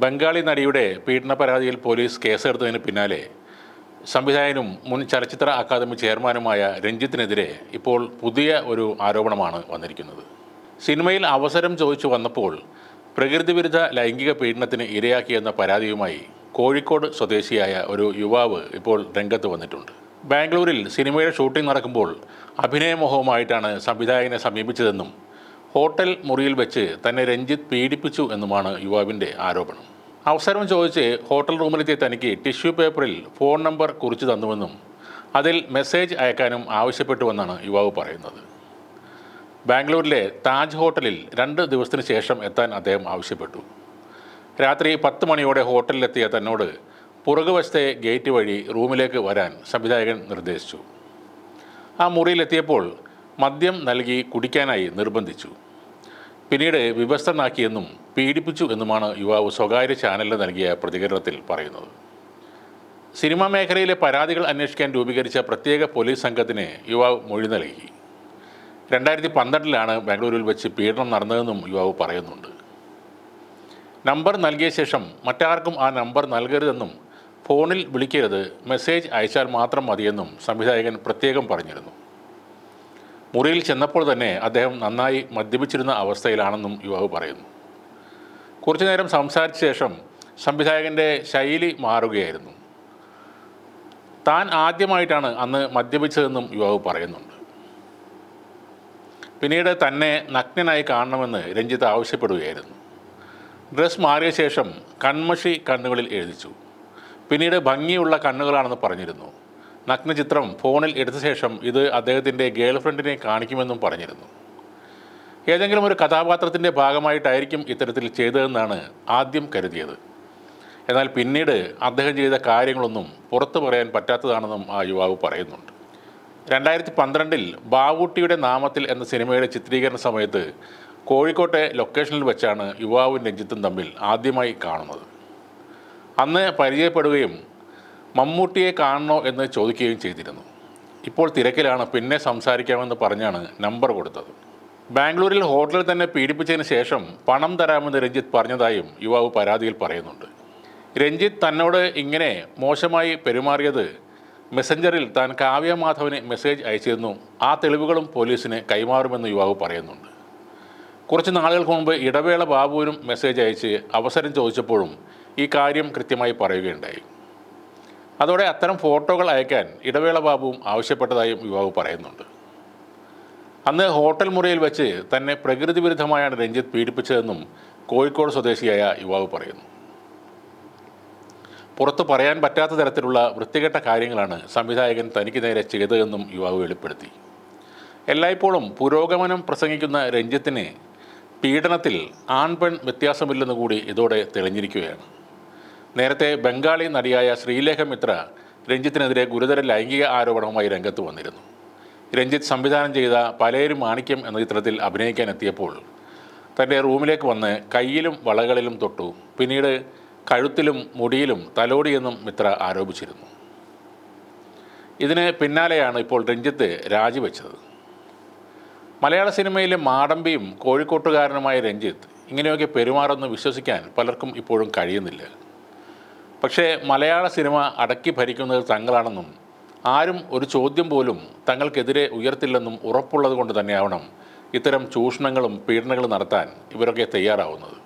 ബംഗാളി നടിയുടെ പീഡന പരാതിയിൽ പോലീസ് കേസെടുത്തതിന് പിന്നാലെ സംവിധായകനും മുൻ ചലച്ചിത്ര അക്കാദമി ചെയർമാനുമായ രഞ്ജിത്തിനെതിരെ ഇപ്പോൾ പുതിയ ഒരു ആരോപണമാണ് വന്നിരിക്കുന്നത്. സിനിമയിൽ അവസരം ചോദിച്ചു വന്നപ്പോൾ പ്രകൃതിവിരുദ്ധ ലൈംഗിക പീഡനത്തിന് ഇരയാക്കിയെന്ന പരാതിയുമായി കോഴിക്കോട് സ്വദേശിയായ ഒരു യുവാവ് ഇപ്പോൾ രംഗത്ത് വന്നിട്ടുണ്ട്. ബാംഗ്ലൂരിൽ സിനിമയുടെ ഷൂട്ടിംഗ് നടക്കുമ്പോൾ അഭിനയമോഹവുമായിട്ടാണ് സംവിധായകനെ സമീപിച്ചതെന്നും ഹോട്ടൽ മുറിയിൽ വെച്ച് തന്നെ രഞ്ജിത്ത് പീഡിപ്പിച്ചു എന്നുമാണ് യുവാവിൻ്റെ ആരോപണം. അവസരം ചോദിച്ച് ഹോട്ടൽ റൂമിലെത്തിയ തനിക്ക് ടിഷ്യൂ പേപ്പറിൽ ഫോൺ നമ്പർ കുറിച്ചു തന്നുവെന്നും അതിൽ മെസ്സേജ് അയക്കാനും ആവശ്യപ്പെട്ടുവെന്നാണ് യുവാവ് പറയുന്നത്. ബാംഗ്ലൂരിലെ താജ് ഹോട്ടലിൽ 2 ദിവസത്തിന് ശേഷം എത്താൻ അദ്ദേഹം ആവശ്യപ്പെട്ടു. രാത്രി 10 മണിയോടെ ഹോട്ടലിലെത്തിയ തന്നോട് പുറകുവശത്തെ ഗേറ്റ് വഴി റൂമിലേക്ക് വരാൻ സംവിധായകൻ നിർദ്ദേശിച്ചു. ആ മുറിയിലെത്തിയപ്പോൾ മദ്യം നൽകി കുടിക്കാനായി നിർബന്ധിച്ചു. പിന്നീട് വിവസ്ത്രനാക്കിയെന്നും പീഡിപ്പിച്ചു എന്നുമാണ് യുവാവ് സ്വകാര്യ ചാനലിന് നൽകിയ പ്രതികരണത്തിൽ പറയുന്നത്. സിനിമാ മേഖലയിലെ പരാതികൾ അന്വേഷിക്കാൻ രൂപീകരിച്ച പ്രത്യേക പോലീസ് സംഘത്തിന് യുവാവ് മൊഴി നൽകി. 2012 ബാംഗ്ലൂരിൽ വെച്ച് പീഡനം നടന്നതെന്നും യുവാവ് പറയുന്നുണ്ട്. നമ്പർ നൽകിയ ശേഷം മറ്റാർക്കും ആ നമ്പർ നൽകരുതെന്നും ഫോണിൽ വിളിക്കരുത്, മെസ്സേജ് അയച്ചാൽ മാത്രം മതിയെന്നും സംവിധായകൻ പ്രത്യേകം പറഞ്ഞിരുന്നു. മുറിയിൽ ചെന്നപ്പോൾ തന്നെ അദ്ദേഹം നന്നായി മദ്യപിച്ചിരുന്ന അവസ്ഥയിലാണെന്നും യുവാവ് പറയുന്നു. കുറച്ചു നേരം സംസാരിച്ച ശേഷം സംവിധായകൻ്റെ ശൈലി മാറുകയായിരുന്നു. താൻ ആദ്യമായിട്ടാണ് അന്ന് മദ്യപിച്ചതെന്നും യുവാവ് പറയുന്നുണ്ട്. പിന്നീട് തന്നെ നഗ്നനായി കാണണമെന്ന് രഞ്ജിത്ത് ആവശ്യപ്പെടുകയായിരുന്നു. ഡ്രസ് മാറിയ ശേഷം കൺമഷി കണ്ണുകളിൽ എഴുതിച്ചു. പിന്നീട് ഭംഗിയുള്ള കണ്ണുകളാണെന്ന് പറഞ്ഞിരുന്നു. നഗ്നചിത്രം ഫോണിൽ എടുത്ത ശേഷം ഇത് അദ്ദേഹത്തിൻ്റെ ഗേൾഫ്രണ്ടിനെ കാണിക്കുമെന്നും പറഞ്ഞിരുന്നു. ഏതെങ്കിലും ഒരു കഥാപാത്രത്തിൻ്റെ ഭാഗമായിട്ടായിരിക്കും ഇത്തരത്തിൽ ചെയ്തതെന്നാണ് ആദ്യം കരുതിയത്. എന്നാൽ പിന്നീട് അദ്ദേഹം ചെയ്ത കാര്യങ്ങളൊന്നും പുറത്തു പറയാൻ പറ്റാത്തതാണെന്നും ആ യുവാവ് പറയുന്നുണ്ട്. 2012 ബാവൂട്ടിയുടെ നാമത്തിൽ എന്ന സിനിമയുടെ ചിത്രീകരണ സമയത്ത് കോഴിക്കോട്ടെ ലൊക്കേഷനിൽ വെച്ചാണ് യുവാവും രഞ്ജിത്തും തമ്മിൽ ആദ്യമായി കാണുന്നത്. അന്ന് പരിചയപ്പെടുകയും മമ്മൂട്ടിയെ കാണണോ എന്ന് ചോദിക്കുകയും ചെയ്തിരുന്നു. ഇപ്പോൾ തിരക്കിലാണ്, പിന്നെ സംസാരിക്കാമെന്ന് പറഞ്ഞാണ് നമ്പർ കൊടുത്തത്. ബാംഗ്ലൂരിൽ ഹോട്ടലിൽ തന്നെ പീഡിപ്പിച്ചതിന് ശേഷം പണം തരാമെന്ന് രഞ്ജിത്ത് പറഞ്ഞതായും യുവാവ് പരാതിയിൽ പറയുന്നുണ്ട്. രഞ്ജിത്ത് തന്നോട് ഇങ്ങനെ മോശമായി പെരുമാറിയത് മെസ്സഞ്ചറിൽ താൻ കാവ്യ മാധവന് മെസ്സേജ് അയച്ചിരുന്നു. ആ തെളിവുകളും പോലീസിന് കൈമാറുമെന്ന് യുവാവ് പറയുന്നുണ്ട്. കുറച്ച് നാളുകൾക്ക് മുമ്പ് ഇടവേള ബാബുവിനും മെസ്സേജ് അയച്ച് അവസരം ചോദിച്ചപ്പോഴും ഈ കാര്യം കൃത്യമായി പറയുകയുണ്ടായി. അതോടെ അത്തരം ഫോട്ടോകൾ അയക്കാൻ ഇടവേള ബാബുവും ആവശ്യപ്പെട്ടതായും യുവാവ് പറയുന്നുണ്ട്. അന്ന് ഹോട്ടൽ മുറിയിൽ വെച്ച് തന്നെ പ്രകൃതി വിരുദ്ധമായാണ് രഞ്ജിത്ത് പീഡിപ്പിച്ചതെന്നും കോഴിക്കോട് സ്വദേശിയായ യുവാവ് പറയുന്നു. പുറത്തു പറയാൻ പറ്റാത്ത തരത്തിലുള്ള വൃത്തികെട്ട കാര്യങ്ങളാണ് സംവിധായകൻ തനിക്ക് നേരെ ചെയ്തതെന്നും യുവാവ് വെളിപ്പെടുത്തി. എല്ലായ്പ്പോഴും പുരോഗമനം പ്രസംഗിക്കുന്ന രഞ്ജിത്തിന് പീഡനത്തിൽ ആൺപെൺ വ്യത്യാസമില്ലെന്ന് കൂടി ഇതോടെ തെളിഞ്ഞിരിക്കുകയാണ്. നേരത്തെ ബംഗാളി നടിയായ ശ്രീലേഖ മിത്ര രഞ്ജിത്തിനെതിരെ ഗുരുതര ലൈംഗിക ആരോപണവുമായി രംഗത്ത് വന്നിരുന്നു. രഞ്ജിത്ത് സംവിധാനം ചെയ്ത പലേരും മാണിക്യം എന്ന ചിത്രത്തിൽ അഭിനയിക്കാനെത്തിയപ്പോൾ തൻ്റെ റൂമിലേക്ക് വന്ന് കയ്യിലും വളകളിലും തൊട്ടു. പിന്നീട് കഴുത്തിലും മുടിയിലും തലോടിയെന്നും മിത്ര ആരോപിച്ചിരുന്നു. ഇതിന് പിന്നാലെയാണ് ഇപ്പോൾ രഞ്ജിത്ത് രാജിവെച്ചത്. മലയാള സിനിമയിലെ മാടമ്പിയും കോഴിക്കോട്ടുകാരനുമായ രഞ്ജിത്ത് ഇങ്ങനെയൊക്കെ പെരുമാറുമെന്ന് വിശ്വസിക്കാൻ പലർക്കും ഇപ്പോഴും കഴിയുന്നില്ല. പക്ഷേ മലയാള സിനിമ അടക്കി ഭരിക്കുന്നത് തങ്ങളാണെന്നും ആരും ഒരു ചോദ്യം പോലും തങ്ങൾക്കെതിരെ ഉയർത്തില്ലെന്നും ഉറപ്പുള്ളത് കൊണ്ട് തന്നെയാവണം ഇത്തരം ചൂഷണങ്ങളും പീഡനങ്ങളും നടത്താൻ ഇവരൊക്കെ തയ്യാറാവുന്നത്.